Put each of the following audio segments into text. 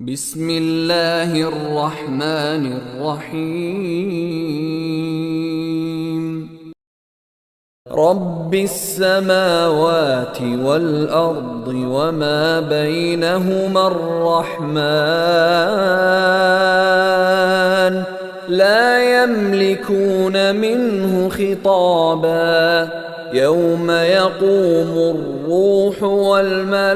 بسم الله الرحمن الرحيم رب السماوات والأرض وما بينهما الرحمن لا يملكون منه خطابا يوم يقوم الروح والملائكة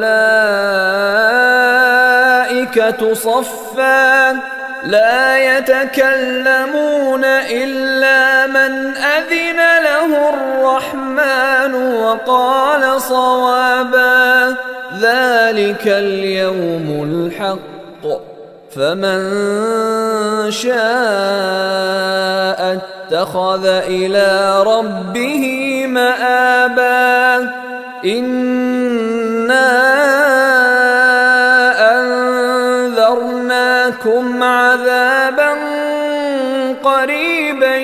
صفا لا يتكلمون إلا من أذن له الرحمن وقال صوابا ذلك اليوم الحق فمن شاء اتخذ إلى ربه مآبا إنا أنذرناكم عذابا قريبا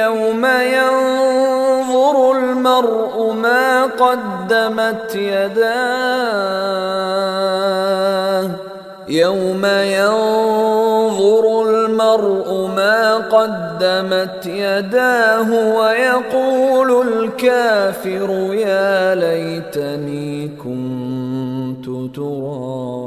يوم ينظر المرء ما قدمت يداه يوم ينظر المرء ما قدمت يداه ويقول الكافر يا ليتني كنت ترابا